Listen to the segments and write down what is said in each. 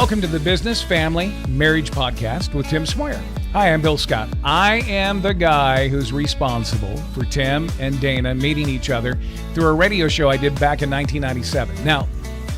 Welcome to the Business, Family, Marriage Podcast with Tim Smoyer. Hi, I'm Bill Scott. I am the guy who's responsible for Tim and Dana meeting each other through a radio show I did back in 1997. Now,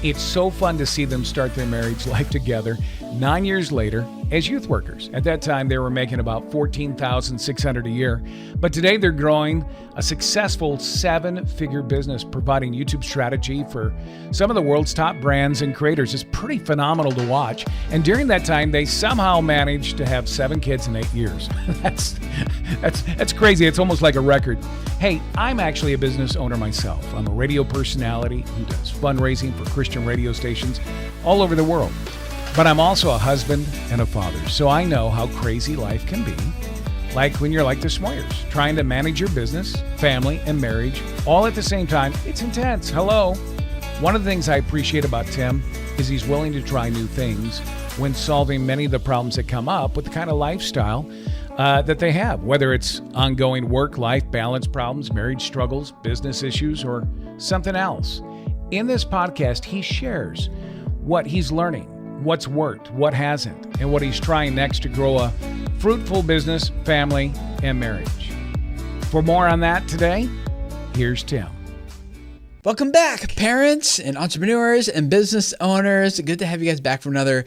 it's so fun to see them start their marriage life together 9 years later as youth workers. At that time, they were making about $14,600 a year. But today, they're growing a successful seven-figure business, providing YouTube strategy for some of the world's top brands and creators. It's pretty phenomenal to watch. And during that time, they somehow managed to have 7 kids in 8 years. That's crazy. It's almost like a record. Hey, I'm actually a business owner myself. I'm a radio personality who does fundraising for Christian radio stations all over the world. But I'm also a husband and a father, so I know how crazy life can be. Like when you're like the Smoyers, trying to manage your business, family, and marriage all at the same time. It's intense. Hello. One of the things I appreciate about Tim is he's willing to try new things when solving many of the problems that come up with the kind of lifestyle that they have, whether it's ongoing work-life balance problems, marriage struggles, business issues, or something else. In this podcast, he shares what he's learning, what's worked, what hasn't, and what he's trying next to grow a fruitful business, family, and marriage. For more on that today, here's Tim. Welcome back, parents and entrepreneurs and business owners. Good to have you guys back for another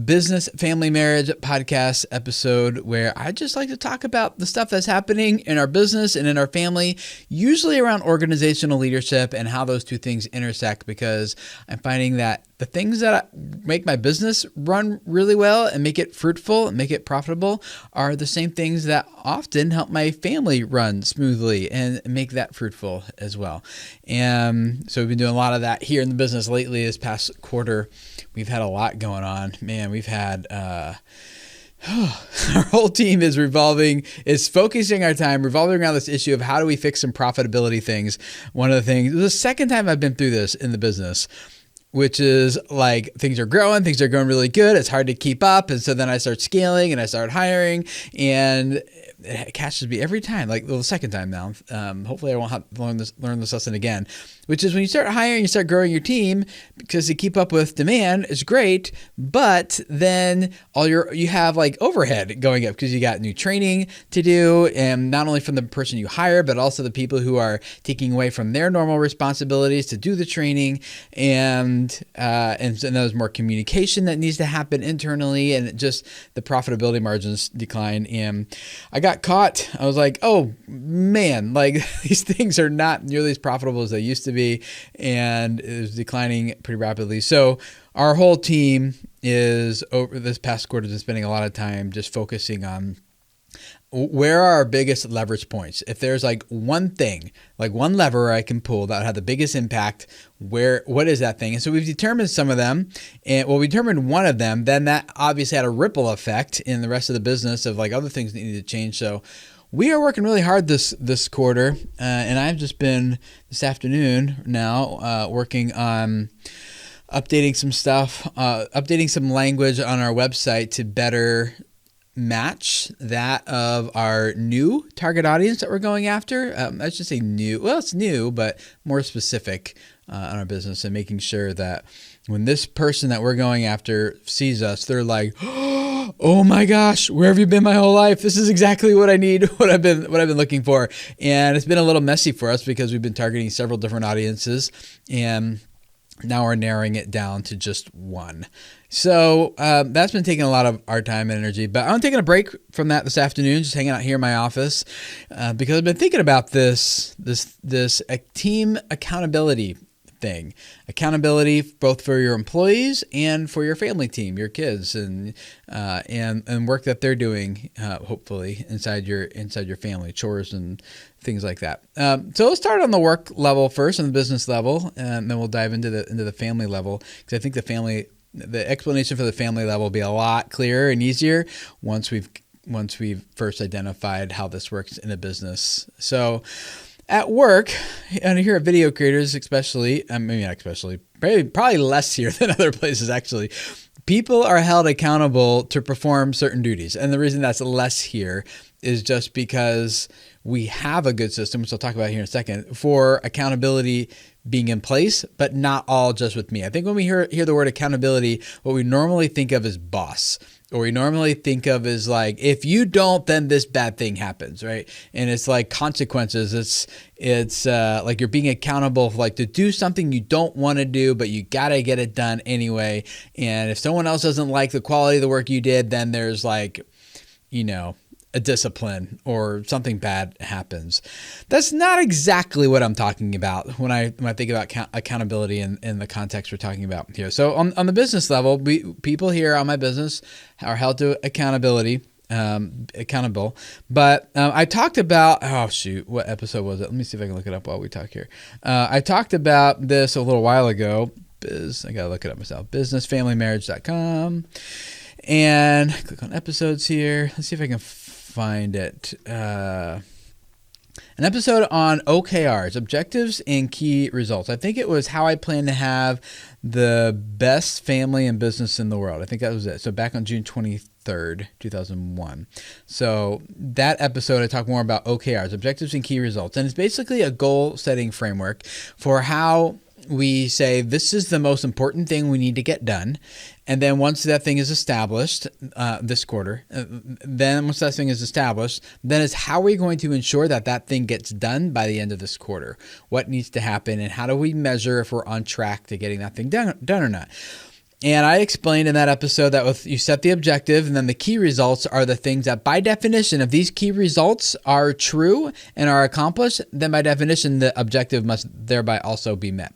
business, family, marriage podcast episode where I just like to talk about the stuff that's happening in our business and in our family, usually around organizational leadership and how those two things intersect, because I'm finding that the things that make my business run really well and make it fruitful and make it profitable are the same things that often help my family run smoothly and make that fruitful as well. And so we've been doing a lot of that here in the business lately. This past quarter, we've had a lot going on. Man, we've had our whole team is focusing our time revolving around this issue of how do we fix some profitability things. One of the things, the second time I've been through this in the business, which is like things are growing really good. It's hard to keep up. And so then I start scaling and I start hiring, and it catches me every time, like the second time now. Hopefully I won't have to learn this lesson again, which is when you start hiring, you start growing your team, because to keep up with demand is great, but then you have like overhead going up because you got new training to do, and not only from the person you hire, but also the people who are taking away from their normal responsibilities to do the training, and there's more communication that needs to happen internally, and just the profitability margins decline. And I got caught. I was like, oh man, like these things are not nearly as profitable as they used to be, and it was declining pretty rapidly. So our whole team is over this past quarter just spending a lot of time just focusing on where are our biggest leverage points. If there's like one thing, like one lever I can pull that would have the biggest impact, what is that thing? And so we've determined some of them, and we determined one of them, then that obviously had a ripple effect in the rest of the business of like other things that needed to change. So we are working really hard this quarter, and I've just been this afternoon now working on updating some stuff, updating some language on our website to better match that of our new target audience that we're going after. I should say new. Well, it's new, but more specific on our business, and making sure that when this person that we're going after sees us, they're like, oh my gosh, where have you been my whole life? This is exactly what I need, what I've been looking for. And it's been a little messy for us because we've been targeting several different audiences, and now we're narrowing it down to just one. So that's been taking a lot of our time and energy. But I'm taking a break from that this afternoon, just hanging out here in my office, because I've been thinking about this team accountability thing. Accountability both for your employees and for your family team, your kids, and work that they're doing, hopefully inside your family, chores and things like that. So let's start on the work level first, on the business level, and then we'll dive into the family level, because I think the explanation for the family level will be a lot clearer and easier once we've first identified how this works in a business. So at work, and here at video creators especially, maybe not especially, probably less here than other places actually, People are held accountable to perform certain duties. And the reason that's less here is just because we have a good system, which I'll talk about here in a second, for accountability being in place, but not all just with me. I think when we hear the word accountability, what we normally think of is boss, or we normally think of is like, if you don't, then this bad thing happens, right? And it's like consequences. It's like you're being accountable for, like, to do something you don't want to do, but you got to get it done anyway. And if someone else doesn't like the quality of the work you did, then there's like, a discipline or something bad happens. That's not exactly what I'm talking about when I think about accountability in the context we're talking about here. So on the business level, people here on my business are held to accountable. But I talked about, what episode was it? Let me see if I can look it up while we talk here. I talked about this a little while ago. I got to look it up myself. businessfamilymarriage.com. And click on episodes here. Let's see if I can find it. An episode on OKRs, objectives and key results. I think it was how I plan to have the best family and business in the world. I think that was it. So back on June 23rd, 2001. So that episode, I talk more about OKRs, objectives and key results. And it's basically a goal setting framework for how we say this is the most important thing we need to get done. And then once that thing is established this quarter, then it's how are we going to ensure that thing gets done by the end of this quarter? What needs to happen, and how do we measure if we're on track to getting that thing done or not? And I explained in that episode that you set the objective, and then the key results are the things that, by definition, if these key results are true and are accomplished, then by definition, the objective must thereby also be met.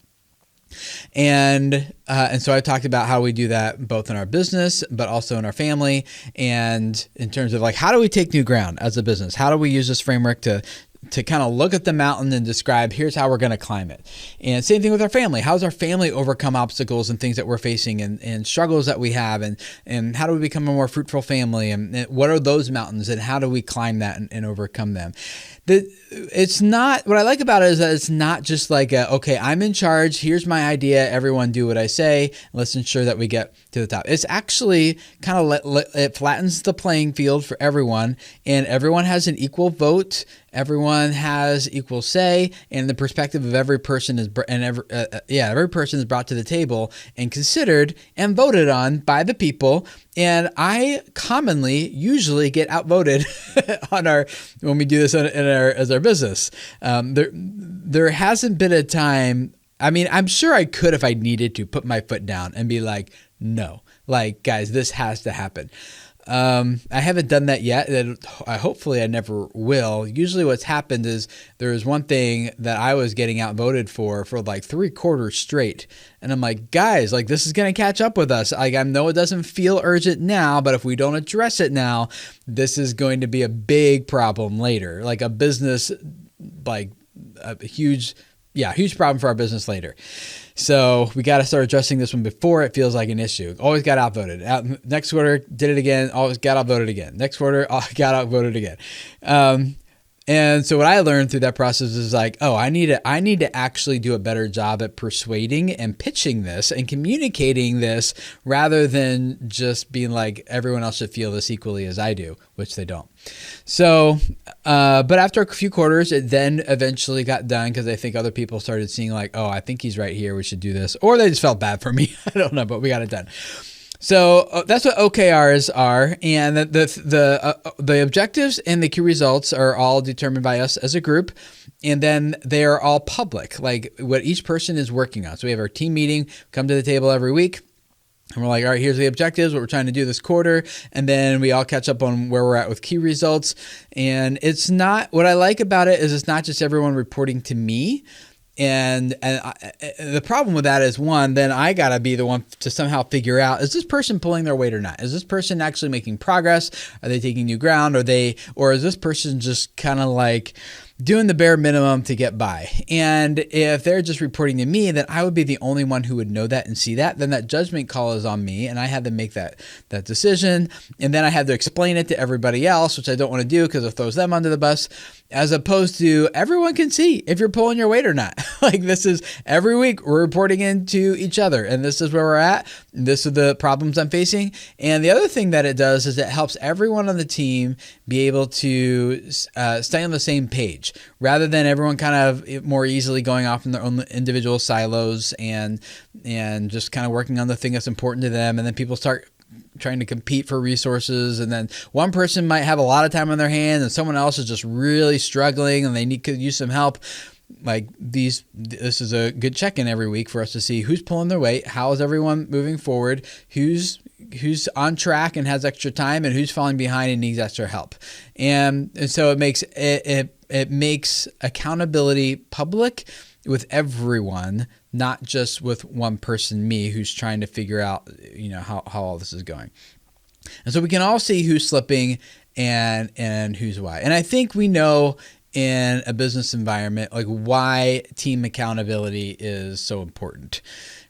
And so I talked about how we do that both in our business, but also in our family. And in terms of like, how do we take new ground as a business? How do we use this framework to kind of look at the mountain and describe, here's how we're going to climb it. And same thing with our family. How's our family overcome obstacles and things that we're facing and struggles that we have? And how do we become a more fruitful family? And what are those mountains, and how do we climb that and overcome them? It's not, what I like about it is that it's not just like, okay, I'm in charge. Here's my idea. Everyone do what I say. Let's ensure that we get to the top. It's actually kind of, it flattens the playing field for everyone, and everyone has an equal vote. Everyone has equal say, and the perspective of every person every person is brought to the table and considered and voted on by the people. And I usually get outvoted when we do this as our business. There hasn't been a time. I mean, I'm sure I could, if I needed to, put my foot down and be like, no, like, guys, this has to happen. I haven't done that yet. Hopefully I never will. Usually what's happened is there was one thing that I was getting outvoted for like 3 quarters straight. And I'm like, guys, like, this is going to catch up with us. Like, I know it doesn't feel urgent now, but if we don't address it now, this is going to be a big problem later. Like a business, like a huge problem for our business later. So we got to start addressing this one before it feels like an issue. Always got outvoted. Next quarter, did it again. Always got outvoted again. Next quarter, got outvoted again. And so what I learned through that process is like, I need to actually do a better job at persuading and pitching this and communicating this, rather than just being like, everyone else should feel this equally as I do, which they don't. So, but after a few quarters, it then eventually got done, because I think other people started seeing like, I think he's right here, we should do this. Or they just felt bad for me. I don't know, but we got it done. So that's what OKRs are, and the objectives and the key results are all determined by us as a group, and then they are all public, like what each person is working on. So we have our team meeting, come to the table every week, and we're like, all right, here's the objectives, what we're trying to do this quarter, and then we all catch up on where we're at with key results. And it's not, what I like about it is it's not just everyone reporting to me. And the problem with that is, one, then I got to be the one to somehow figure out, is this person pulling their weight or not? Is this person actually making progress? Are they taking new ground? Or is this person just kind of like doing the bare minimum to get by? And if they're just reporting to me, then I would be the only one who would know that and see that. Then that judgment call is on me, and I had to make that decision. And then I had to explain it to everybody else, which I don't want to do because it throws them under the bus, as opposed to everyone can see if you're pulling your weight or not. Like this is every week we're reporting into each other, and this is where we're at. And this are the problems I'm facing. And the other thing that it does is it helps everyone on the team be able to stay on the same page rather than everyone kind of more easily going off in their own individual silos and just kind of working on the thing that's important to them. And then people start trying to compete for resources, and then one person might have a lot of time on their hands and someone else is just really struggling and they could use some help. Like this is a good check-in every week for us to see who's pulling their weight, how is everyone moving forward, who's on track and has extra time, and who's falling behind and needs extra help. And so it makes accountability public with everyone, not just with one person, me, who's trying to figure out, how all this is going. And so we can all see who's slipping and who's why. And I think we know in a business environment, like why team accountability is so important,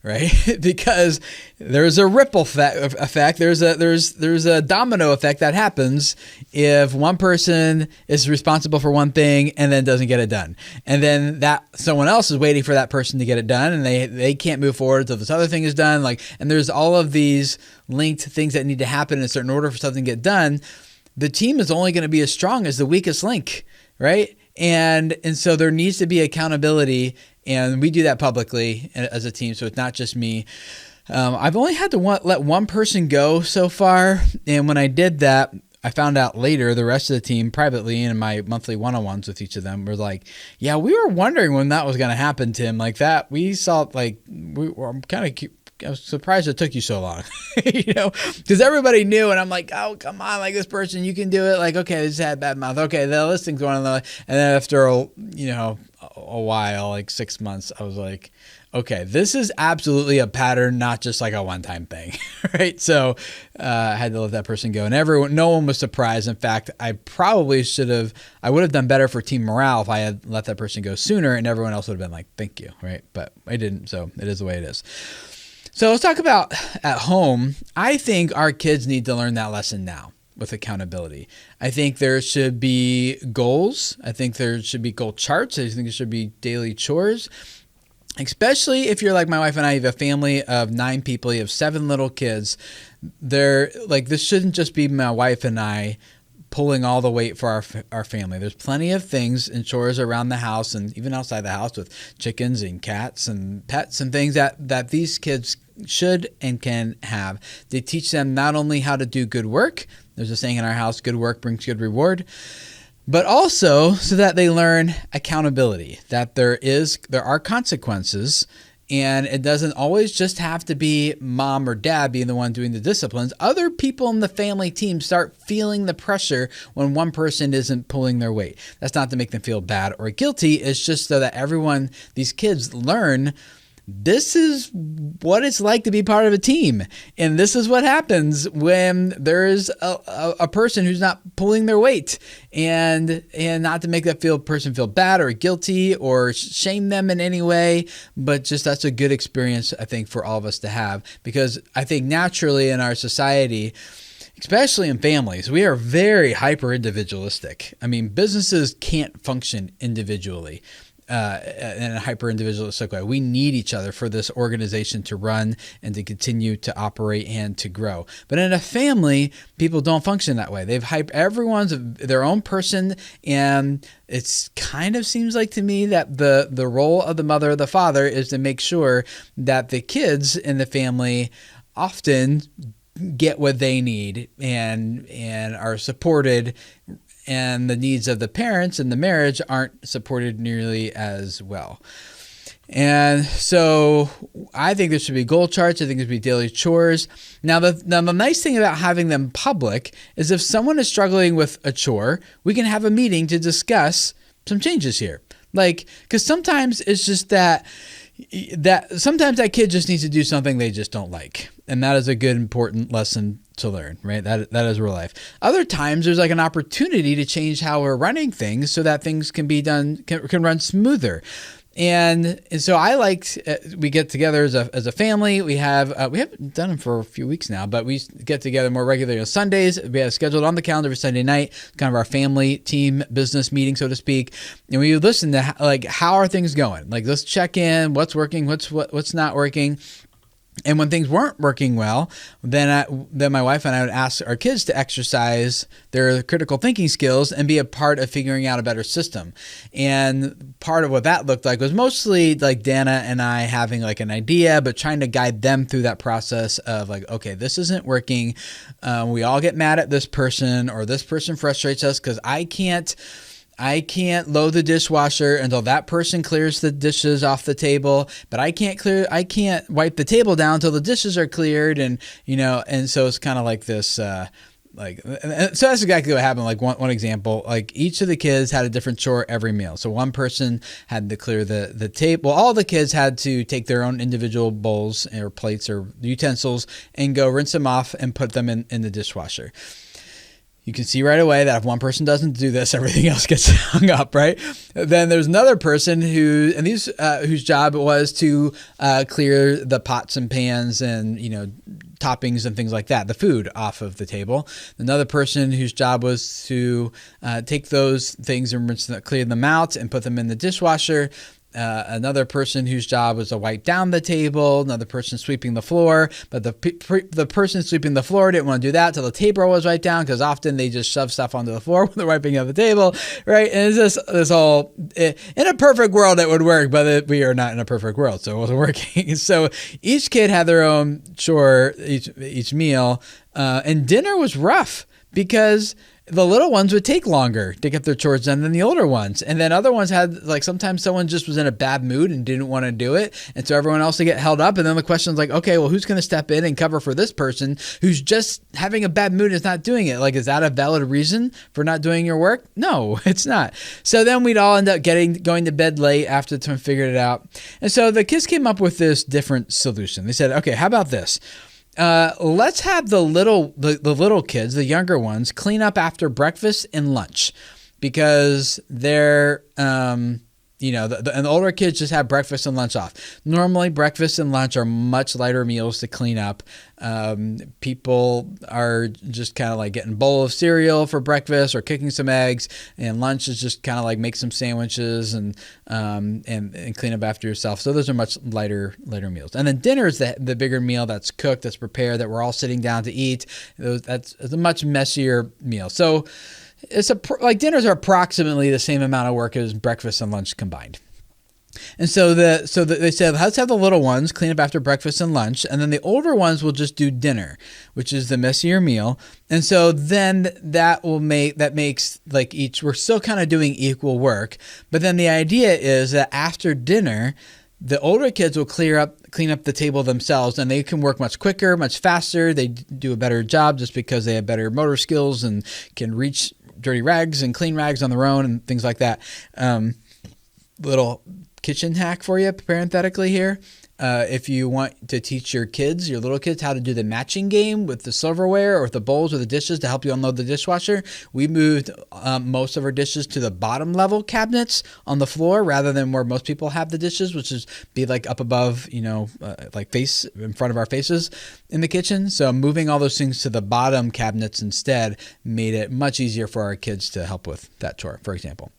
right? Because there's a ripple effect. There's a domino effect that happens if one person is responsible for one thing and then doesn't get it done. And then that someone else is waiting for that person to get it done, and they can't move forward until this other thing is done. And there's all of these linked things that need to happen in a certain order for something to get done. The team is only going to be as strong as the weakest link, right? And so there needs to be accountability, and we do that publicly as a team. So it's not just me. I've only had to let one person go so far. And when I did that, I found out later the rest of the team privately in my monthly one-on-ones with each of them were like, yeah, we were wondering when that was going to happen, Tim. Like that, we saw I'm kind of I was surprised it took you so long, because everybody knew. And I'm like, oh, come on, like this person, you can do it. Like, okay, they just had bad mouth. Okay, the listing's going on. And then after, a while, like 6 months, I was like, okay, this is absolutely a pattern, not just like a one-time thing, right? So I had to let that person go, and no one was surprised. In fact, I probably I would have done better for team morale if I had let that person go sooner, and everyone else would have been like, thank you, right? But I didn't, so it is the way it is. So let's talk about at home. I think our kids need to learn that lesson now with accountability. I think there should be goals. I think there should be goal charts. I think there should be daily chores, especially if you're like my wife and I. You have a family of 9 people. You have 7 little kids. This shouldn't just be my wife and I pulling all the weight for our family. There's plenty of things and chores around the house and even outside the house with chickens and cats and pets and things that these kids should and can have. They teach them not only how to do good work, there's a saying in our house, good work brings good reward, but also so that they learn accountability, that there are consequences. And it doesn't always just have to be mom or dad being the one doing the disciplines. Other people in the family team start feeling the pressure when one person isn't pulling their weight. That's not to make them feel bad or guilty. It's just so that these kids learn this is what it's like to be part of a team. And this is what happens when there's a person who's not pulling their weight, and not to make that person feel bad or guilty or shame them in any way, but just that's a good experience, I think, for all of us to have, because I think naturally in our society, especially in families, we are very hyper individualistic. I mean, businesses can't function individually. In a hyper-individualistic way. We need each other for this organization to run and to continue to operate and to grow. But in a family, people don't function that way. Everyone's their own person, and it kind of seems like to me that the role of the mother or the father is to make sure that the kids in the family often get what they need and are supported, and the needs of the parents in the marriage aren't supported nearly as well. And so I think there should be goal charts. I think there should be daily chores. Now, the nice thing about having them public is if someone is struggling with a chore, we can have a meeting to discuss some changes here. Because sometimes it's just that sometimes that kid just needs to do something they just don't like. And that is a good, important lesson to learn, right? That is real life. Other times there's like an opportunity to change how we're running things so that things can be done, can run smoother. And so I liked, we get together as a family. We haven't done them for a few weeks now, but we get together more regularly on Sundays. We have scheduled on the calendar for Sunday night, kind of our family team business meeting, so to speak. And we listen to like, how are things going? Like, let's check in, what's working, what's not working. And when things weren't working well, then my wife and I would ask our kids to exercise their critical thinking skills and be a part of figuring out a better system. And part of what that looked like was mostly like Dana and I having like an idea, but trying to guide them through that process of like, okay, this isn't working. We all get mad at this person, or this person frustrates us because I can't load the dishwasher until that person clears the dishes off the table, but I can't wipe the table down until the dishes are cleared. And, and so it's kind of like this, so that's exactly what happened. Like one example, like each of the kids had a different chore every meal. So one person had to clear the table. Well, all the kids had to take their own individual bowls or plates or utensils and go rinse them off and put them in the dishwasher. You can see right away that if one person doesn't do this, everything else gets hung up, right? Then there's another person whose job was to clear the pots and pans and, toppings and things like that, the food off of the table. Another person whose job was to take those things and clear them out and put them in the dishwasher. Another person whose job was to wipe down the table, another person sweeping the floor, but the person sweeping the floor didn't want to do that till the table was wiped down, because often they just shove stuff onto the floor when they're wiping up the table, right? And it's just this whole, in a perfect world it would work, but we are not in a perfect world, so it wasn't working. So each kid had their own chore each meal, and dinner was rough because the little ones would take longer to get their chores done than the older ones. And then other ones had, like, sometimes someone just was in a bad mood and didn't want to do it. And so everyone else would get held up. And then the question's like, okay, well, who's going to step in and cover for this person who's just having a bad mood and is not doing it? Like, is that a valid reason for not doing your work? No, it's not. So then we'd all end up going to bed late after the time figured it out. And so the kids came up with this different solution. They said, okay, how about this? Let's have the little kids, the younger ones, clean up after breakfast and lunch, because they're, and the older kids just have breakfast and lunch off. Normally, breakfast and lunch are much lighter meals to clean up. People are just kind of like getting a bowl of cereal for breakfast or cooking some eggs, and lunch is just kind of like make some sandwiches and clean up after yourself. So those are much lighter meals. And then dinner is the bigger meal that's cooked, that's prepared, that we're all sitting down to eat. That's a much messier meal. So dinners are approximately the same amount of work as breakfast and lunch combined. And so they said, let's have the little ones clean up after breakfast and lunch, and then the older ones will just do dinner, which is the messier meal. And so then that makes like we're still kind of doing equal work. But then the idea is that after dinner, the older kids will clean up the table themselves, and they can work much quicker, much faster. They do a better job just because they have better motor skills and can reach dirty rags and clean rags on their own and things like that. Little kitchen hack for you, parenthetically here. If you want to teach your little kids, how to do the matching game with the silverware or with the bowls or the dishes to help you unload the dishwasher, we moved most of our dishes to the bottom level cabinets on the floor rather than where most people have the dishes, which is be like up above, like face in front of our faces in the kitchen. So moving all those things to the bottom cabinets instead made it much easier for our kids to help with that chore, for example.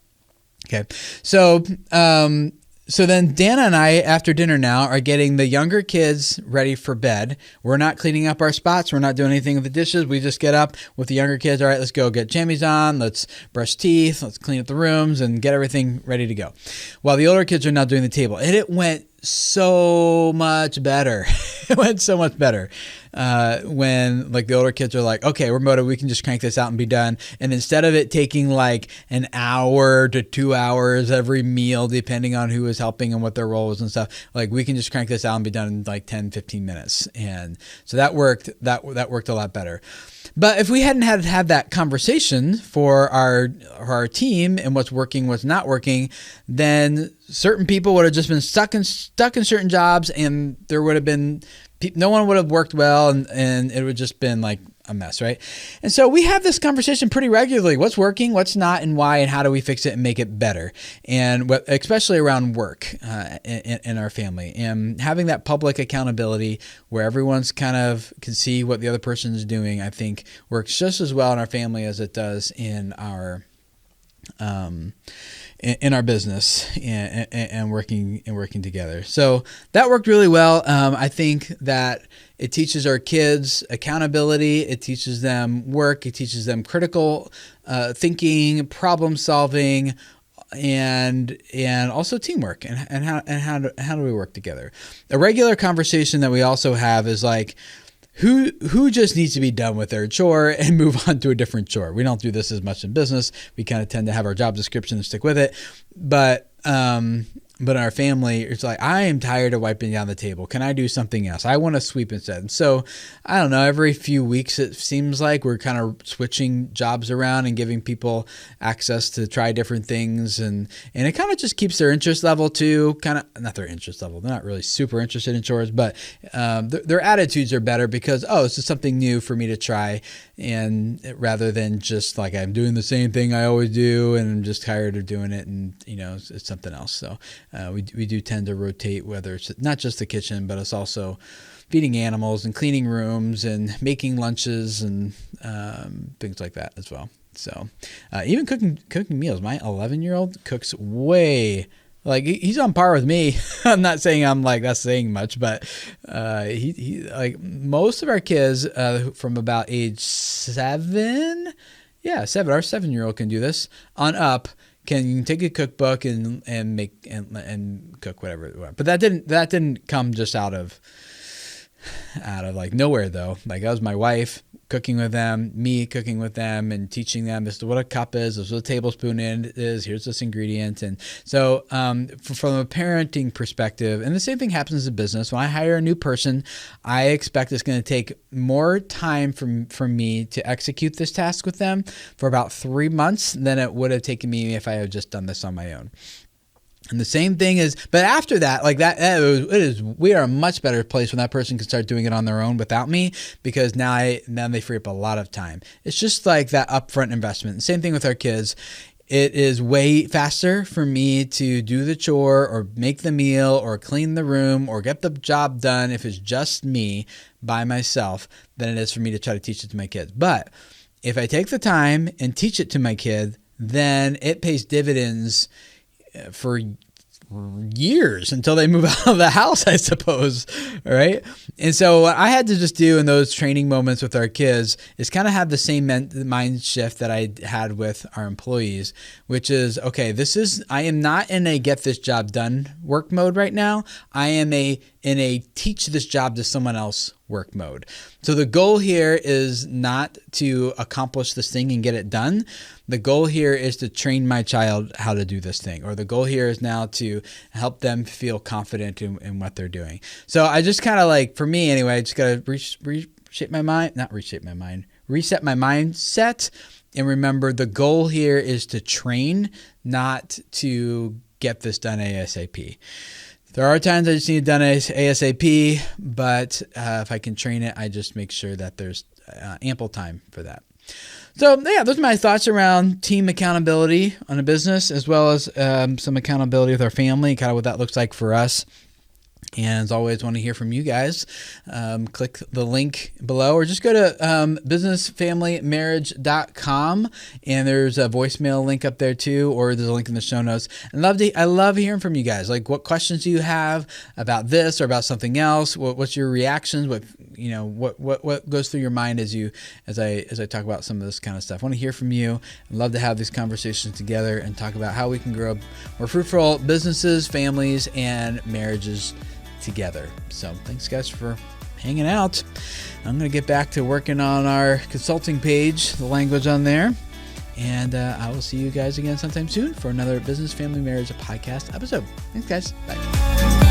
Okay, so then Dana and I, after dinner now, are getting the younger kids ready for bed. We're not cleaning up our spots. We're not doing anything with the dishes. We just get up with the younger kids. All right, let's go get jammies on. Let's brush teeth. Let's clean up the rooms and get everything ready to go. While the older kids are now doing the table. And it went so much better. It went so much better when like the older kids are like, okay, we're motivated, we can just crank this out and be done. And instead of it taking like an hour to 2 hours every meal, depending on who is helping and what their role is and stuff, like we can just crank this out and be done in like 10, 15 minutes. And so that worked a lot better. But if we hadn't had that conversation for our team and what's working, what's not working, then certain people would have just been stuck in certain jobs, and there would have been no one would have worked well, and it would just been like a mess, right? And so we have this conversation pretty regularly. What's working, what's not, and why, and how do we fix it and make it better? And especially around work in our family. And having that public accountability where everyone's kind of can see what the other person is doing, I think works just as well in our family as it does in our business and working together. So that worked really well. I think that it teaches our kids accountability. It teaches them work. It teaches them critical thinking, problem solving, and also teamwork and how do we work together. A regular conversation that we also have is like, who just needs to be done with their chore and move on to a different chore. We don't do this as much in business. We kind of tend to have our job description and stick with it. But in our family, it's like, I am tired of wiping down the table. Can I do something else? I want to sweep instead. And so, I don't know, every few weeks it seems like we're kind of switching jobs around and giving people access to try different things. And it kind of just keeps their interest level too, not their interest level. They're not really super interested in chores, but their attitudes are better because, this is something new for me to try. And rather than just like, I'm doing the same thing I always do and I'm just tired of doing it and, it's something else. So we do tend to rotate, whether it's not just the kitchen, but it's also feeding animals and cleaning rooms and making lunches and things like that as well. So even cooking meals. My 11-year-old cooks way, like he's on par with me. I'm not saying I'm like that's saying much, but he like most of our kids from about age 7, our 7-year-old can do this on up. Can take a cookbook and make and cook whatever it was. But that didn't come just out of like nowhere though. Like that was my wife cooking with them, me cooking with them and teaching them this is what a cup is, this is what a tablespoon is, here's this ingredient. And so from a parenting perspective, and the same thing happens in business. When I hire a new person, I expect it's going to take more time from me to execute this task with them for about 3 months than it would have taken me if I had just done this on my own. And the same thing is, but after that, like that, we are a much better place when that person can start doing it on their own without me, because now they free up a lot of time. It's just like that upfront investment. Same thing with our kids. It is way faster for me to do the chore or make the meal or clean the room or get the job done if it's just me by myself than it is for me to try to teach it to my kids. But if I take the time and teach it to my kid, then it pays dividends for years until they move out of the house, I suppose. All right. And so what I had to just do in those training moments with our kids is kind of have the same mind shift that I had with our employees, which is, okay, I am not in a get this job done work mode right now. I am in a teach this job to someone else work mode. So the goal here is not to accomplish this thing and get it done. The goal here is to train my child how to do this thing, or the goal here is now to help them feel confident in what they're doing. So I just kind of like, for me anyway, I just got to reset my mindset and remember the goal here is to train, not to get this done ASAP. There are times I just need it done ASAP, but if I can train it, I just make sure that there's ample time for that. So yeah, those are my thoughts around team accountability on a business, as well as some accountability with our family, kind of what that looks like for us. And as always, want to hear from you guys. Click the link below or just go to businessfamilymarriage.com and there's a voicemail link up there too, or there's a link in the show notes. And I love hearing from you guys. Like, what questions do you have about this or about something else? What's your reactions? What goes through your mind as I talk about some of this kind of stuff? I want to hear from you. I'd love to have these conversations together and talk about how we can grow more fruitful businesses, families, and marriages together. So thanks guys for hanging out. I'm going to get back to working on our consulting page, the language on there. And I will see you guys again sometime soon for another Business Family Marriage podcast episode. Thanks guys. Bye.